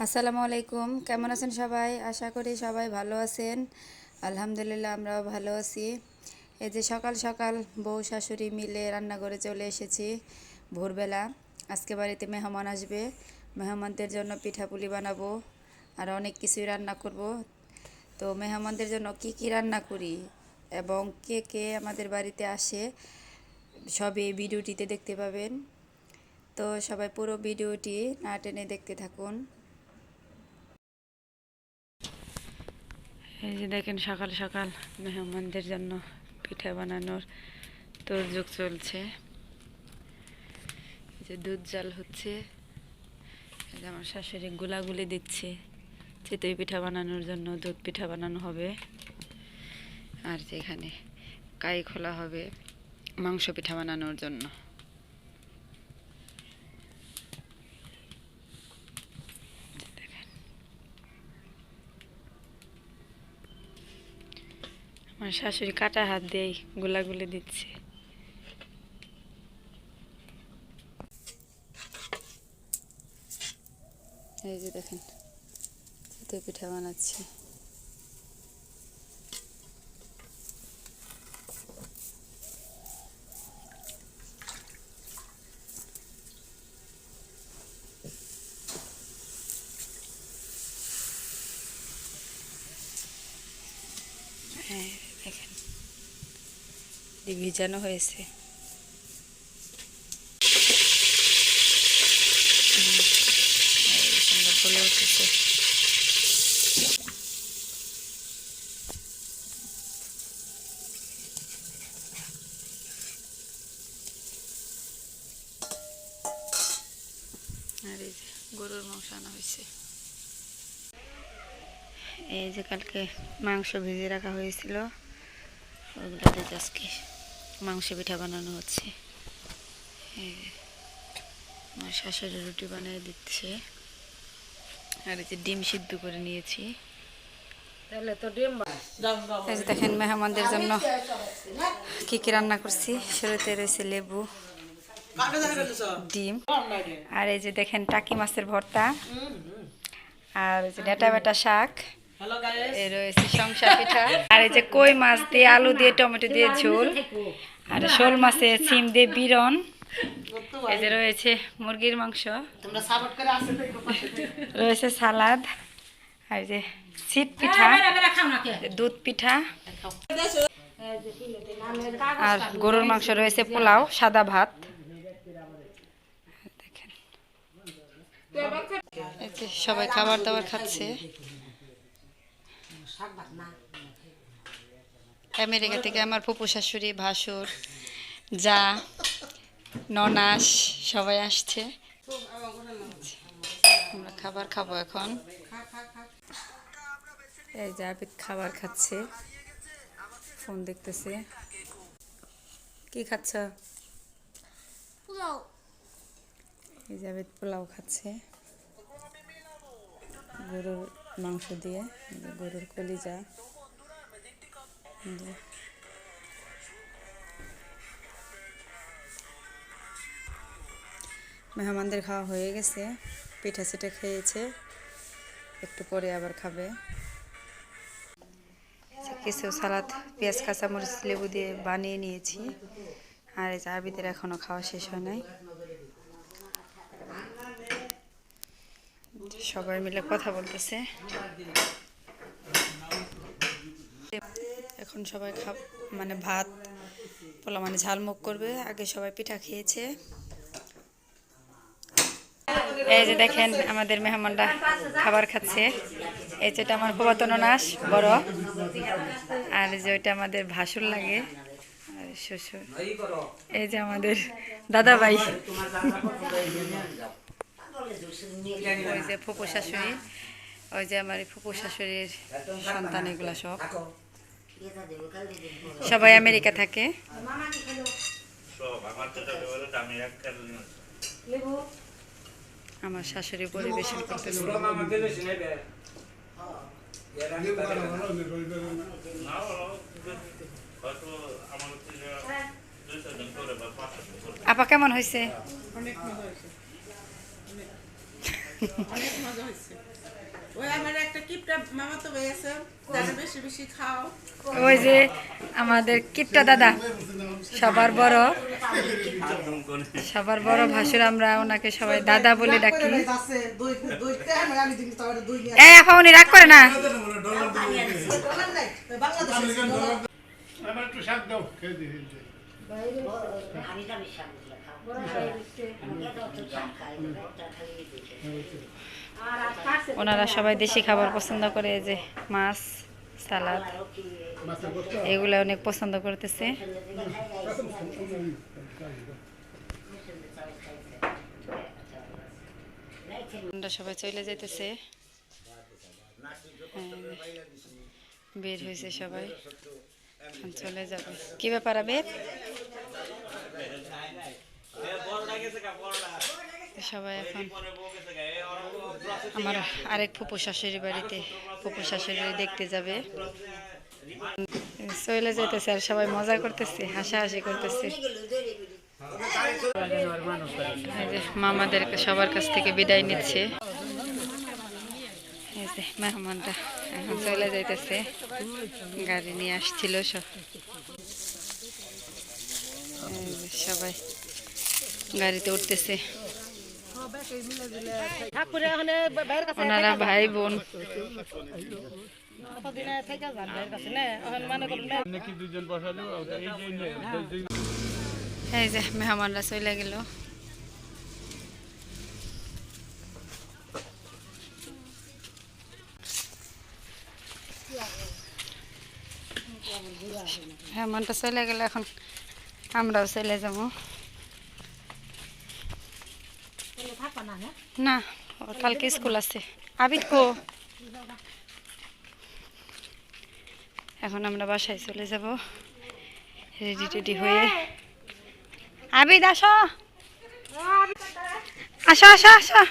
আসসালামু আলাইকুম, কেমন আছেন সবাই? আশা করি সবাই ভালো আছেন। আলহামদুলিল্লাহ আমরাও ভালো আছি। এই যে সকাল সকাল বউ শাশুড়ি মিলে রান্না করে চলে এসেছি ভোরবেলা। আজকে বাড়িতে মেহমান আসবে, মেহমানদের জন্য পিঠাপুলি বানাবো আর অনেক কিছুই রান্না করব। তো মেহমানদের জন্য কি কি রান্না করি এবং কে কে আমাদের বাড়িতে আসে সবই এই ভিডিওটিতে দেখতে পাবেন। তো সবাই পুরো ভিডিওটি না টেনে দেখতে থাকুন। এই যে দেখেন সকাল সকাল মেহমানদের জন্য পিঠা বানানোর তোড়জোড় চলছে। এই যে দুধ জাল হচ্ছে, এই যে আমার শাশুড়ি গুলাগুলি দিচ্ছে চিতই পিঠা বানানোর জন্য। দুধ পিঠা বানানো হবে আর যেখানে কাই খোলা হবে মাংস পিঠা বানানোর জন্য। আমার শাশুড়ি কাটা হাত দিয়ে গুলাগুলি দিচ্ছে। এই যে দেখেন চিতই পিঠা বানাচ্ছি। হ্যাঁ দেখেন ভিজানো হয়েছে। সুন্দর ফুলে উঠেছে। আর এই যে গরুর মাংস আনা হয়েছে। এই যে কালকে মাংস ভিজিয়ে রাখা হয়েছিল, ওগুলোতে আজকে মাংস পিঠা বানানো হচ্ছে। এই যে আমার শাশুড়ি রুটি বানিয়ে দিচ্ছে আর এই যে ডিম সিদ্ধ করে নিয়েছি। এই যে দেখেন মেহমানদের জন্য কি কি রান্না করছি। শুরুতে রয়েছে লেবু, ডিম, আর এই যে দেখেন টাকি মাছের ভর্তা, আর এই যে ডাঁটা বাটা শাক, এই রয়েছে সংসা পিঠা, আর এই যে কই মাছ দিয়ে আলু দিয়ে টমেটো দিয়ে ঝোল, আর শোল মাছে সিম দিয়ে বিরন, এই যে রয়েছে মুরগির মাংস, রয়েছে সালাদ, আর যে সিট পিঠা, দুধ পিঠা, আর গরুর মাংস রয়েছে, পোলাও, সাদা ভাত। দেখেন এতে সবাই খাবার দাবার খাচ্ছে। আমেরিকা থেকে আমার ফুপু শাশুড়ি, ভাসুর, যা, ননাস সবাই আসছে। আমরা খাবার খাবো এখন। এই যে আবিদ খাবার খাচ্ছে, ফোন দেখতেছে। কি খাচ্ছ? এই যে আবিদ পোলাও খাচ্ছে গরুর মাংস দিয়ে, গরুর কলিজা। মেহমানদের খাওয়া হয়ে গেছে, পিঠা সিঠা খেয়েছে, একটু পরে আবার খাবে। কিছু সালাদ, পেঁয়াজ, কাঁচামরিচ, লেবু দিয়ে বানিয়ে নিয়েছি। আর এই যে আবিদের এখনও খাওয়া শেষ হয় নাই। সবাই মিলে কথা বলতেছে। এখন সবাই মানে ভাত পোলা মানে ঝালমুখ করবে। আগে সবাই পিঠা খেয়েছে। এই যে দেখেন আমাদের মেহমানরা খাবার খাচ্ছে। এই যেটা আমার ফুফাতো ননাস বড়, আর যে ওইটা আমাদের ভাসুর লাগে আর শ্বশুর। এই যে আমাদের দাদা ভাই, ওই যে ফুপু শাশুড়ি, ওই যে আমার ফুপু শাশুড়ির সন্তান, এগুলা সব সবাই আমেরিকা থাকে। আমার শাশুড়ি পরিবেশন করতেছে। আপা কেমন হয়েছে? অনেক মজা হয়েছে। ওই আমার একটা কিপটা মামাতো ভাই আছে, যারা বেশি বেশি খাও। ওই যে আমাদের কিপটা দাদা, সবার বড় সবার বড় ভাসুর, আমরা ওনাকে সবাই দাদা বলে ডাকি। এই আপা উনি রাগ করে না। ওনারা সবাই দেশি খাবার পছন্দ করে, এই যে মাছ, সালাদ, এগুলো অনেক পছন্দ করতেছে। আমরা সবাই চলে যাইতেছে, বের হয়েছে সবাই, এখন চলে যাবে। কি ব্যাপার আবেদ? সবাই এখন আমার আরেক ফুপু শাশুড়ি বাড়িতে, ফুপু শাশুড়ি দেখতে যাবে, চলে যাইতেছে। আর সবাই মজা করতেছে, হাসাহাসি করতেছে। এই যে মামাদেরকে সবার কাছ থেকে বিদায় নিচ্ছে। এই যে মেহমানটা এখন চলে যাইতেছে, গাড়ি নিয়ে আসছিল সব, সবাই গাড়িতে উঠতেছে। ওনারা ভাই বোন। এই যে মেহমানরা চলে গেল। মেহমানটা চলে গেল, এখন আমরাও চলে যাবো। না, ওর কালকে স্কুল আছে। আবিদ কো? এখন আমরা বাসায় চলে যাব রেডি টেডি হয়ে। আবিদ আসো, আসো আসো আসো।